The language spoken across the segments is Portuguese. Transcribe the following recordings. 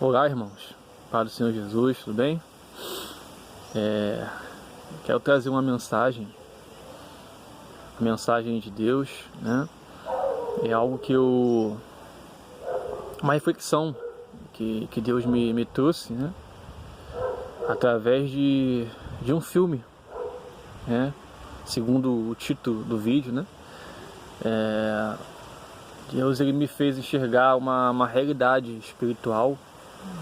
Olá, irmãos, Pai do Senhor Jesus, tudo bem? Quero trazer uma mensagem de Deus, né? É algo uma reflexão que Deus me trouxe, né? Através de um filme, né? Segundo o título do vídeo, né? Deus ele me fez enxergar uma realidade espiritual,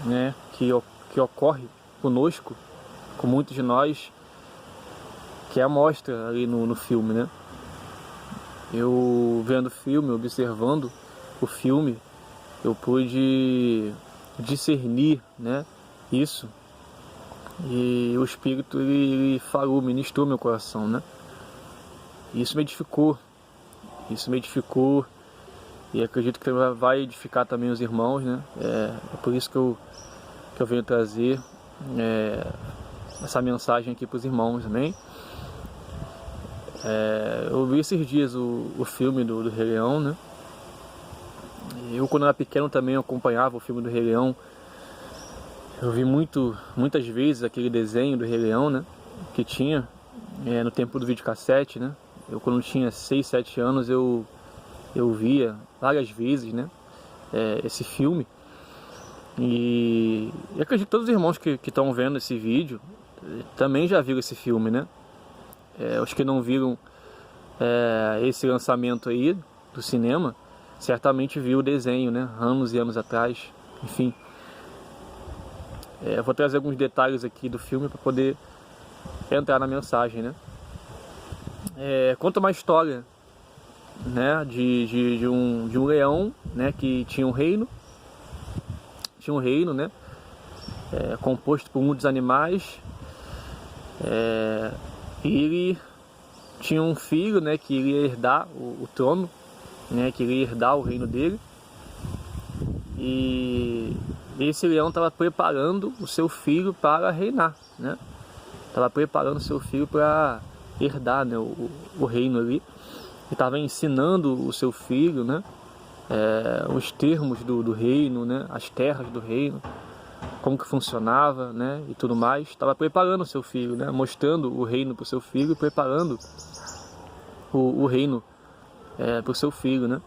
né? Que ocorre conosco, com muitos de nós, que é a mostra ali no filme, né? Eu vendo o filme, observando o filme, eu pude discernir, né, isso, e o Espírito ele falou, ministrou meu coração, né? Isso me edificou, e acredito que vai edificar também os irmãos, né? É por isso que eu venho trazer essa mensagem aqui para os irmãos, amém? Eu vi esses dias o filme do Rei Leão, né? Eu, quando era pequeno, também acompanhava o filme do Rei Leão. Eu vi muitas vezes aquele desenho do Rei Leão, né? Que tinha no tempo do videocassete, né? Eu, quando tinha 6, 7 anos, eu via várias vezes, né? Esse filme. E acredito que todos os irmãos que estão vendo esse vídeo também já viram esse filme, né? Os que não viram esse lançamento aí do cinema, certamente viu o desenho, né? Anos e anos atrás, enfim. Eu vou trazer alguns detalhes aqui do filme para poder entrar na mensagem, né? Conta uma história, né? De um leão, né? Que tinha um reino, né? Composto por muitos animais. E ele tinha um filho, né, que iria herdar o trono, né, que iria herdar o reino dele. E esse leão estava preparando o seu filho para reinar, né? Estava preparando o seu filho para herdar, né, o reino ali. E estava ensinando o seu filho, né, os termos do reino, né, as terras do reino, como que funcionava, né, e tudo mais. Estava preparando o seu filho, né, mostrando o reino para o seu filho, preparando o reino para o seu filho, né.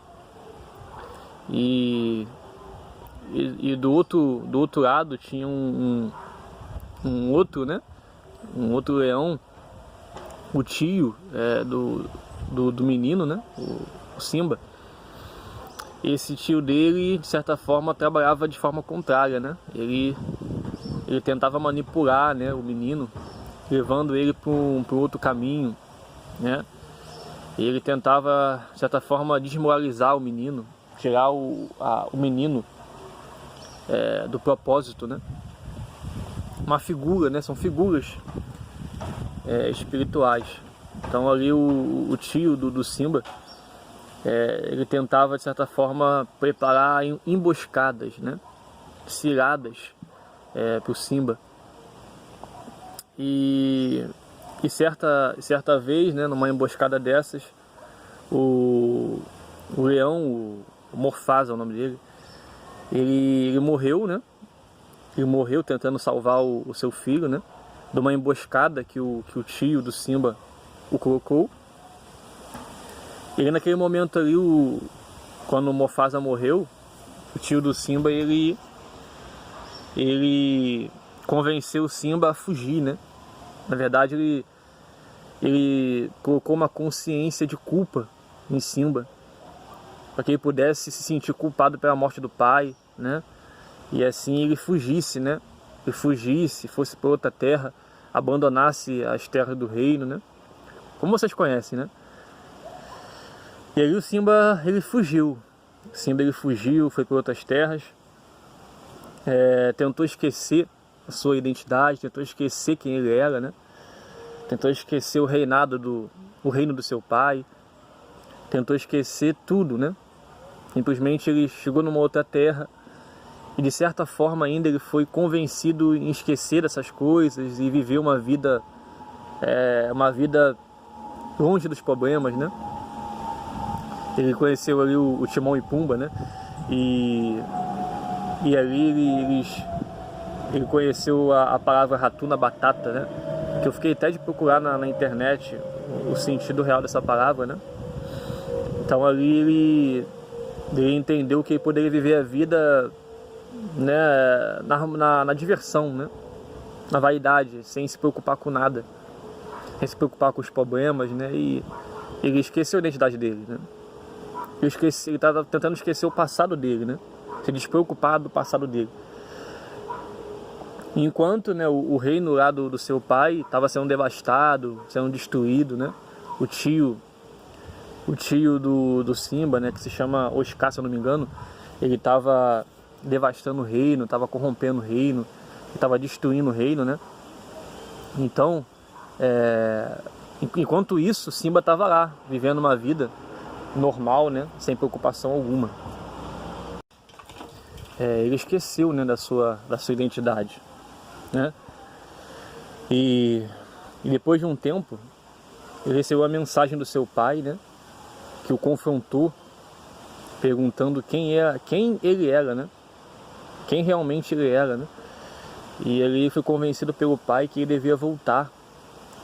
E do outro lado tinha um outro, né, um outro leão, o tio do menino, né, o Simba. Esse tio dele, de certa forma, trabalhava de forma contrária, né? Ele tentava manipular, né, o menino, levando ele para um outro caminho, né? Ele tentava, de certa forma, desmoralizar o menino, tirar o menino do propósito, né? Uma figura, né? São figuras espirituais. Então ali o tio do Simba, ele tentava, de certa forma, preparar emboscadas, né? Ciladas para o Simba. E certa vez, né, numa emboscada dessas, o leão, o Mufasa é o nome dele, ele morreu, né? Ele morreu tentando salvar o seu filho, né? De uma emboscada que o tio do Simba o colocou. E naquele momento ali, quando o Mufasa morreu, o tio do Simba, ele convenceu o Simba a fugir, né? Na verdade, ele colocou uma consciência de culpa em Simba, para que ele pudesse se sentir culpado pela morte do pai, né? E assim ele fugisse, né? Ele fugisse, fosse para outra terra, abandonasse as terras do reino, né? Como vocês conhecem, né? E aí o Simba, ele fugiu. O Simba, ele fugiu, foi para outras terras, tentou esquecer a sua identidade, tentou esquecer quem ele era, né? Tentou esquecer o reino do seu pai, tentou esquecer tudo, né? Simplesmente ele chegou numa outra terra e, de certa forma, ainda ele foi convencido em esquecer essas coisas e viver uma vida longe dos problemas, né? Ele conheceu ali o Timão e Pumba, né? E e ali ele conheceu a palavra Ratuna Batata, né? Que eu fiquei até de procurar na internet o sentido real dessa palavra, né? Então ali ele entendeu que ele poderia viver a vida, né, na diversão, né? Na vaidade, sem se preocupar com nada, sem se preocupar com os problemas, né? E ele esqueceu a identidade dele, né? Ele estava tentando esquecer o passado dele, né? Se despreocupar do passado dele. Enquanto, né, o reino lá do seu pai estava sendo devastado, sendo destruído, né? O tio do Simba, né, que se chama Oscar, se eu não me engano, ele estava devastando o reino, estava corrompendo o reino, estava destruindo o reino, né? Então, enquanto isso, Simba estava lá, vivendo uma vida normal, né, sem preocupação alguma. Ele esqueceu, né, da sua identidade, né? E depois de um tempo, ele recebeu a mensagem do seu pai, né, que o confrontou, perguntando quem ele era, né? Quem realmente ele era, né? E ele foi convencido pelo pai que ele devia voltar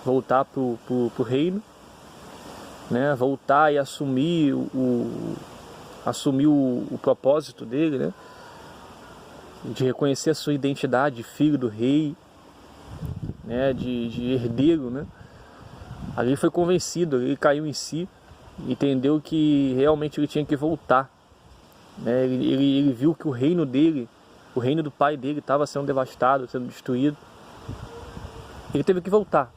pro reino, né? Voltar e assumir o propósito dele, né? De reconhecer a sua identidade, filho do rei, né? De herdeiro, né? Ali foi convencido, ele caiu em si, entendeu que realmente ele tinha que voltar, né? Ele viu que o reino dele, o reino do pai dele, estava sendo devastado, sendo destruído. Ele teve que voltar,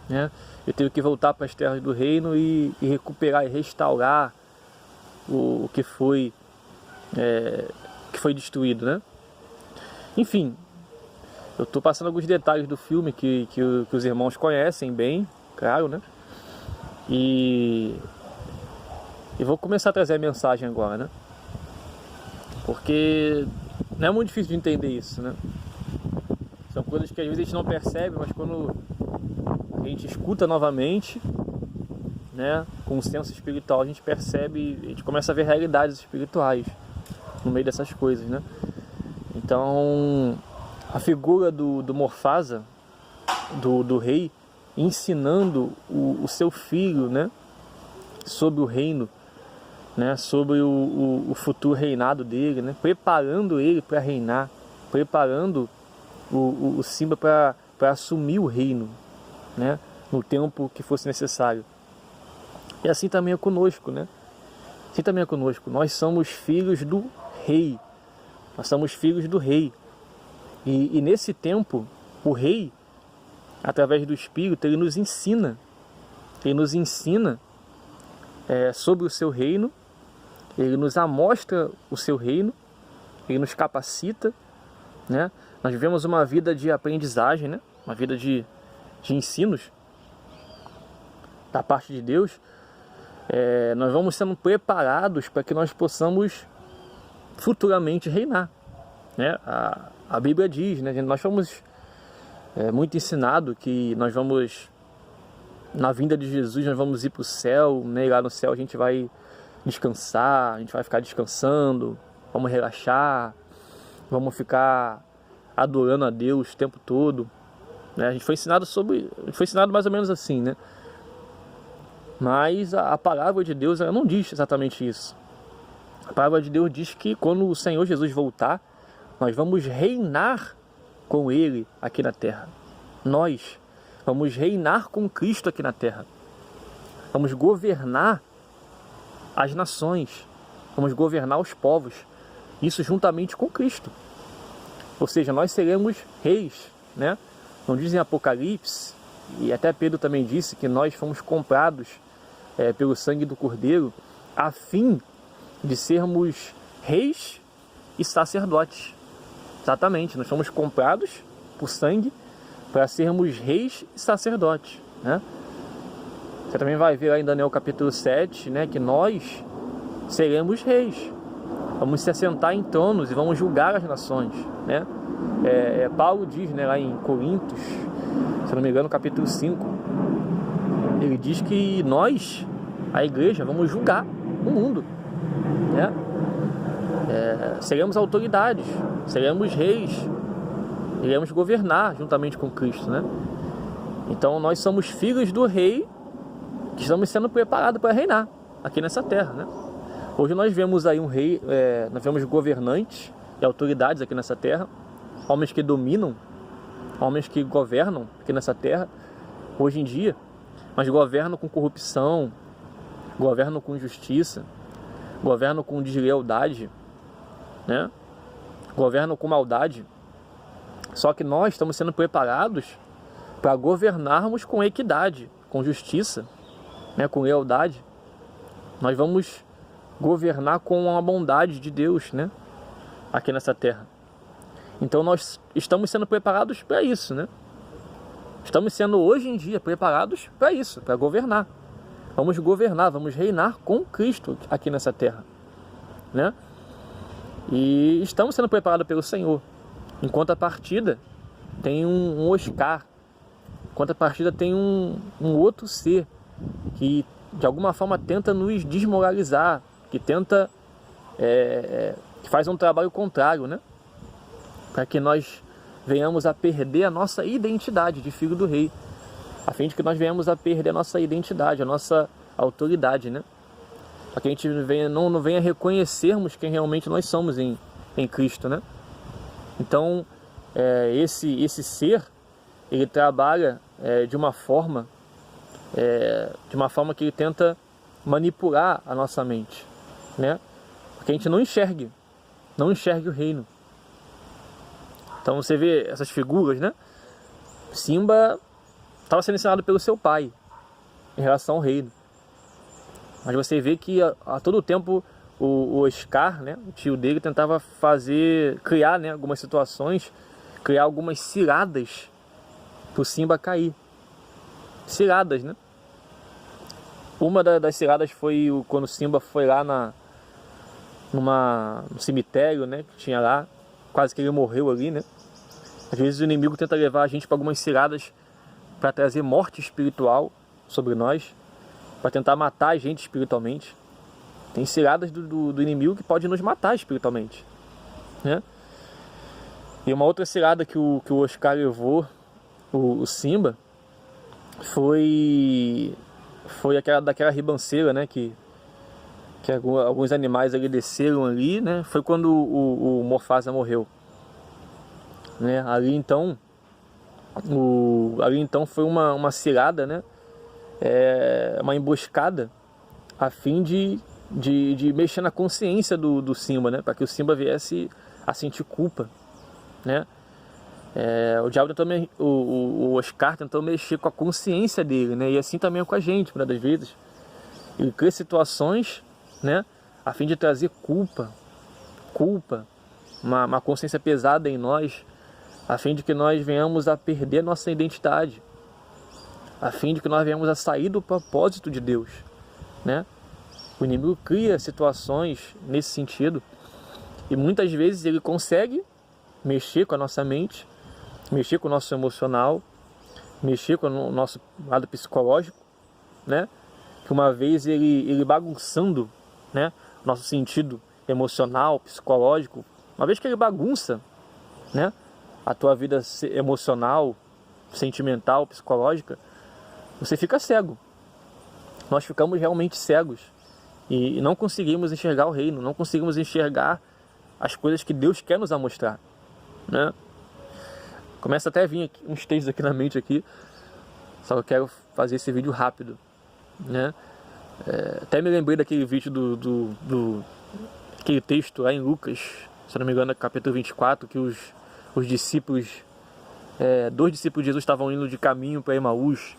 né? Ele teve que voltar para as terras do reino e recuperar e restaurar o que foi destruído, né? Enfim, eu estou passando alguns detalhes do filme que os irmãos conhecem bem, claro, né? E vou começar a trazer a mensagem agora, né? Porque não é muito difícil de entender isso, né? São coisas que às vezes a gente não percebe, mas quando a gente escuta novamente, né, com o senso espiritual, a gente percebe, a gente começa a ver realidades espirituais no meio dessas coisas, né? Então, a figura do Mufasa, do rei, ensinando o seu filho, né, sobre o reino, né, sobre o futuro reinado dele, né, preparando ele para reinar, preparando o Simba para assumir o reino, né, no tempo que fosse necessário. E assim também é conosco, né? Assim também é conosco. Nós somos filhos do rei. Nós somos filhos do rei. E nesse tempo, o rei, através do Espírito, ele nos ensina. Ele nos ensina sobre o seu reino. Ele nos amostra o seu reino. Ele nos capacita, né? Nós vivemos uma vida de aprendizagem, né? Uma vida de ensinos da parte de Deus. Nós vamos sendo preparados para que nós possamos futuramente reinar, né? A Bíblia diz, né? Nós fomos muito ensinado que nós vamos, na vinda de Jesus, nós vamos ir para o céu, né? E lá no céu a gente vai descansar, a gente vai ficar descansando, vamos relaxar, vamos ficar adorando a Deus o tempo todo, né? A gente foi ensinado mais ou menos assim, né? Mas a palavra de Deus, ela não diz exatamente isso. A palavra de Deus diz que quando o Senhor Jesus voltar, nós vamos reinar com Ele aqui na terra. Nós vamos reinar com Cristo aqui na terra. Vamos governar as nações. Vamos governar os povos. Isso juntamente com Cristo. Ou seja, nós seremos reis, né? Não dizem Apocalipse, e até Pedro também disse que nós fomos comprados pelo sangue do Cordeiro, a fim de sermos reis e sacerdotes. Exatamente, nós fomos comprados por sangue para sermos reis e sacerdotes, né? Você também vai ver lá em Daniel capítulo 7, né, que nós seremos reis. Vamos se assentar em tronos e vamos julgar as nações, né? Paulo diz, né, lá em Coríntios, se não me engano, capítulo 5, ele diz que nós, a igreja, vamos julgar o mundo, né? seremos autoridades, seremos reis, iremos governar juntamente com Cristo, né? Então nós somos filhos do rei que estamos sendo preparados para reinar aqui nessa terra, né? Hoje nós vemos aí um rei, nós vemos governantes e autoridades aqui nessa terra, homens que dominam, homens que governam aqui nessa terra, hoje em dia, mas governam com corrupção, governam com injustiça, governam com deslealdade, né? Governam com maldade. Só que nós estamos sendo preparados para governarmos com equidade, com justiça, né? Com lealdade. Nós vamos governar com a bondade de Deus, né? Aqui nessa terra. Então nós estamos sendo preparados para isso, né? Estamos sendo hoje em dia preparados para isso, para governar. Vamos governar, vamos reinar com Cristo aqui nessa terra, né? E estamos sendo preparados pelo Senhor. Enquanto a partida tem um Oscar, enquanto a partida tem um outro ser que de alguma forma tenta nos desmoralizar, que tenta, que faz um trabalho contrário, né? Para que nós venhamos a perder a nossa identidade de filho do rei, a fim de que nós venhamos a perder a nossa identidade, a nossa autoridade, né? Para que a gente não venha reconhecermos quem realmente nós somos em Cristo, né? Então, esse ser, ele trabalha de uma forma que ele tenta manipular a nossa mente, né? Para que a gente não enxergue o reino. Então você vê essas figuras, né? Simba estava sendo ensinado pelo seu pai em relação ao reino. Mas você vê que a todo tempo o Scar, né, o tio dele, tentava criar, né, algumas situações, criar algumas ciladas para o Simba cair. Ciladas, né? Uma das ciladas foi quando o Simba foi lá no cemitério, né, que tinha lá, quase que ele morreu ali, né? Às vezes o inimigo tenta levar a gente para algumas ciladas para trazer morte espiritual sobre nós, para tentar matar a gente espiritualmente. Tem ciladas do inimigo que pode nos matar espiritualmente, né? E uma outra cilada que o Oscar levou, o Simba, foi daquela ribanceira, né? Que alguns animais ali desceram ali, né? Foi quando o Mufasa morreu, né? Ali então foi uma cilada, né? Uma emboscada a fim de mexer na consciência do Simba, né? Para que o Simba viesse a sentir culpa, né? O diabo o Oscar tentou mexer com a consciência dele, né? E assim também é com a gente, muitas das vezes. Ele cria situações, né? A fim de trazer culpa, uma consciência pesada em nós, a fim de que nós venhamos a perder nossa identidade, a fim de que nós venhamos a sair do propósito de Deus, né? O inimigo cria situações nesse sentido e muitas vezes ele consegue mexer com a nossa mente, mexer com o nosso emocional, mexer com o nosso lado psicológico, né? Que uma vez ele bagunçando, né, nosso sentido emocional, psicológico, uma vez que ele bagunça, né, a tua vida emocional, sentimental, psicológica, você fica cego. Nós ficamos realmente cegos e não conseguimos enxergar o reino, não conseguimos enxergar as coisas que Deus quer nos mostrar, né? Começa até a vir aqui, uns textos aqui na mente aqui, só que eu quero fazer esse vídeo rápido, né? Até me lembrei daquele vídeo aquele texto lá em Lucas, se não me engano, capítulo 24, que os discípulos, 2 discípulos de Jesus estavam indo de caminho para Emaús,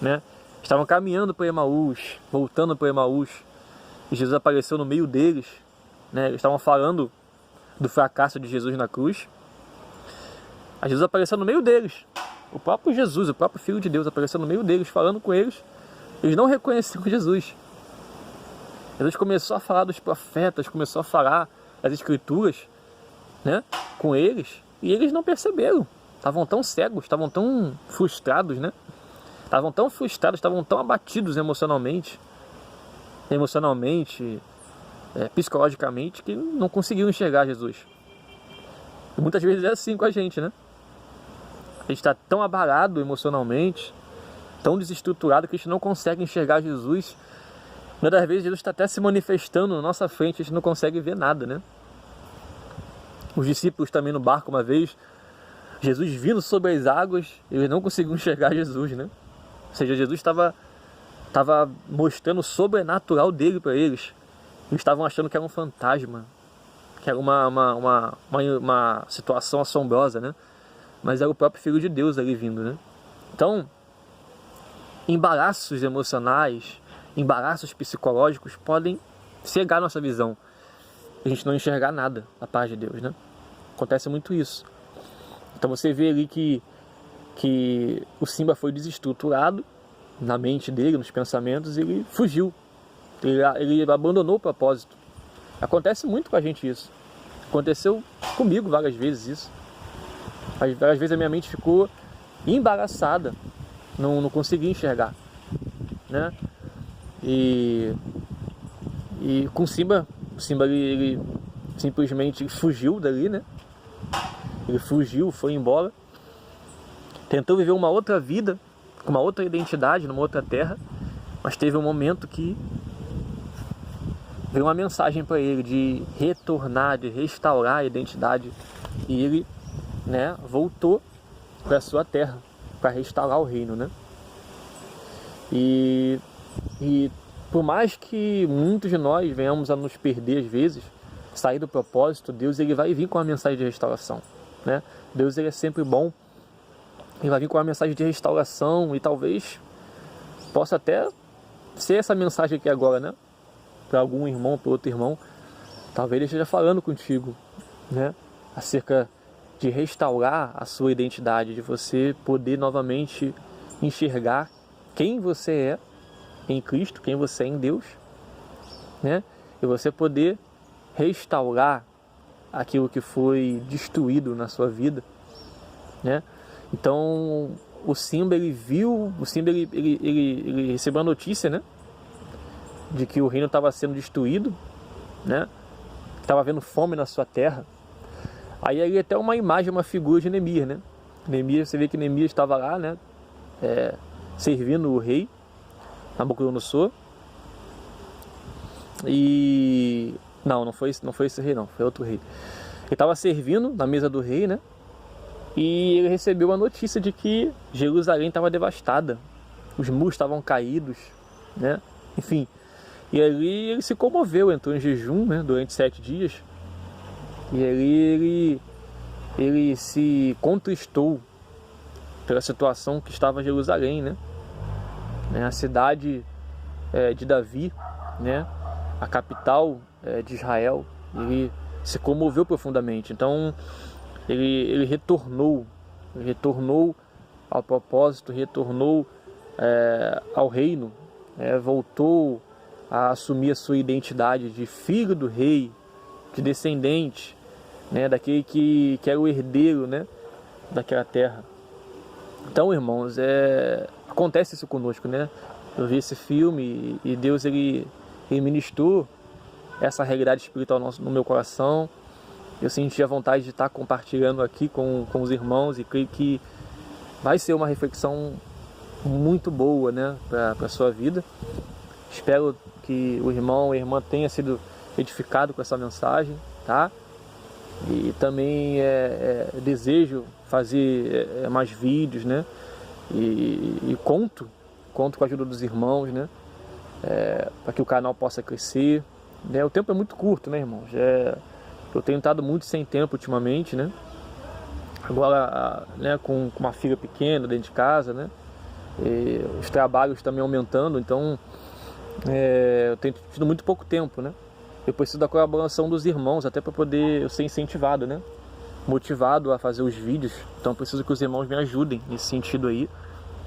né? Estavam caminhando para Emaús, voltando para Emaús, e Jesus apareceu no meio deles, né? Eles estavam falando do fracasso de Jesus na cruz. Aí Jesus apareceu no meio deles, o próprio Jesus, o próprio Filho de Deus apareceu no meio deles, falando com eles. Eles não reconheceram Jesus. Jesus começou a falar dos profetas, começou a falar das escrituras, né, com eles, e eles não perceberam. Estavam tão cegos, estavam tão frustrados, né? Estavam tão frustrados, estavam tão abatidos emocionalmente, psicologicamente, que não conseguiam enxergar Jesus. E muitas vezes é assim com a gente, né? A gente está tão abalado emocionalmente, tão desestruturado, que a gente não consegue enxergar Jesus. Muitas das vezes Jesus está até se manifestando na nossa frente, a gente não consegue ver nada, né? Os discípulos também no barco uma vez, Jesus vindo sobre as águas, eles não conseguiam enxergar Jesus, né? Ou seja, Jesus estava mostrando o sobrenatural dele para eles. Eles estavam achando que era um fantasma, que era uma situação assombrosa, né? Mas era o próprio Filho de Deus ali vindo, né? Então, embaraços emocionais, embaraços psicológicos podem cegar nossa visão. A gente não enxergar nada da paz de Deus, né? Acontece muito isso. Então você vê ali que o Simba foi desestruturado na mente dele, nos pensamentos, e ele fugiu. Ele abandonou o propósito. Acontece muito com a gente isso. Aconteceu comigo várias vezes isso. Várias vezes a minha mente ficou embaraçada, não conseguia enxergar, né? E com o Simba ele simplesmente fugiu dali, né? Ele fugiu, foi embora, tentou viver uma outra vida, com uma outra identidade, numa outra terra, mas teve um momento que veio uma mensagem para ele de retornar, de restaurar a identidade, e ele, né, voltou para a sua terra, para restaurar o reino, né? E por mais que muitos de nós venhamos a nos perder às vezes, sair do propósito, Deus ele vai vir com uma mensagem de restauração, né? Deus ele é sempre bom, ele vai vir com uma mensagem de restauração, e talvez possa até ser essa mensagem aqui agora, né? Para algum irmão, para outro irmão, talvez ele esteja falando contigo, né? Acerca de restaurar a sua identidade, de você poder novamente enxergar quem você é em Cristo, quem você é em Deus, né? E você poder restaurar aquilo que foi destruído na sua vida, né? Então o Simba ele recebeu a notícia, né, de que o reino estava sendo destruído, né? Estava havendo fome na sua terra. Aí ali até uma imagem, uma figura de Neemias, né? Neemias, você vê que Neemias estava lá, né, servindo o rei Nabucodonosor. E não foi esse rei não, foi outro rei. Ele estava servindo na mesa do rei, né? E ele recebeu a notícia de que Jerusalém estava devastada, os muros estavam caídos, né? Enfim, e ali ele se comoveu, entrou em jejum, né, durante 7 dias. E ali ele se contristou pela situação que estava em Jerusalém, né? A cidade de Davi, né? A capital de Israel. Ele se comoveu profundamente. Então ele retornou ao propósito, retornou ao reino, voltou a assumir a sua identidade de filho do rei, de descendente, né, daquele que era o herdeiro, né, daquela terra. Então, irmãos, acontece isso conosco, né? Eu vi esse filme e Deus ele ministrou essa realidade espiritual no meu coração. Eu senti a vontade de estar compartilhando aqui com os irmãos, e creio que vai ser uma reflexão muito boa, né, para a sua vida. Espero que o irmão e a irmã tenha sido edificado com essa mensagem, tá? E também desejo fazer mais vídeos, né? E conto com a ajuda dos irmãos, né? Para que o canal possa crescer, né? O tempo é muito curto, né, irmãos? Eu tenho estado muito sem tempo ultimamente, né? Agora, né, com uma filha pequena dentro de casa, né? E os trabalhos também aumentando, então eu tenho tido muito pouco tempo, né? Eu preciso da colaboração dos irmãos, até para poder eu ser incentivado, né? Motivado a fazer os vídeos. Então eu preciso que os irmãos me ajudem nesse sentido aí,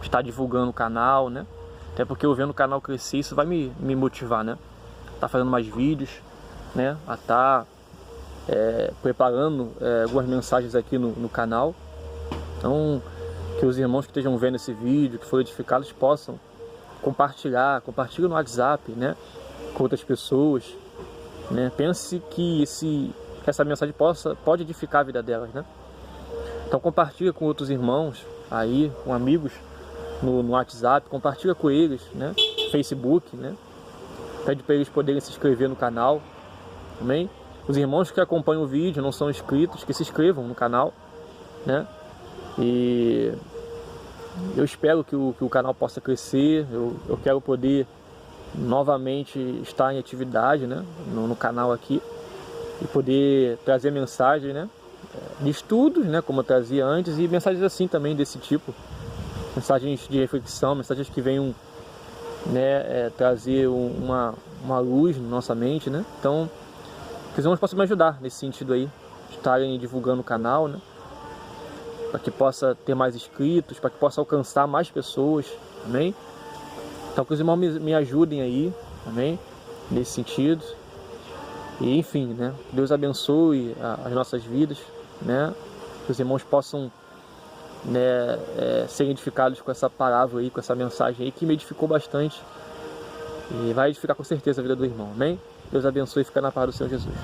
estar divulgando o canal, né? Até porque eu vendo o canal crescer, isso vai me motivar, né? Tá fazendo mais vídeos, né? A estar preparando algumas mensagens aqui no canal. Então, que os irmãos que estejam vendo esse vídeo, que foram edificados, possam compartilhar no WhatsApp, né? Com outras pessoas, né? Pense que essa mensagem pode edificar a vida delas, né? Então compartilha com outros irmãos aí, com amigos no WhatsApp, compartilha com eles, né? Facebook, né? Pede para eles poderem se inscrever no canal, amém? Os irmãos que acompanham o vídeo, não são inscritos, que se inscrevam no canal, né? E eu espero que o canal possa crescer. Eu quero poder novamente estar em atividade, né? No canal aqui, e poder trazer mensagens, né? De estudos, né? Como eu trazia antes, e mensagens assim também desse tipo, mensagens de reflexão, mensagens que venham, né, trazer uma luz na nossa mente, né? Então, que os irmãos possam me ajudar nesse sentido aí, estarem divulgando o canal, né? Para que possa ter mais inscritos, para que possa alcançar mais pessoas, amém? Então que os irmãos me ajudem aí, amém? Nesse sentido. E enfim, né? Deus abençoe as nossas vidas, né? Que os irmãos possam, né, serem edificados com essa palavra aí, com essa mensagem aí, que me edificou bastante. E vai edificar com certeza a vida do irmão, amém? Deus abençoe e fica na paz do Senhor Jesus.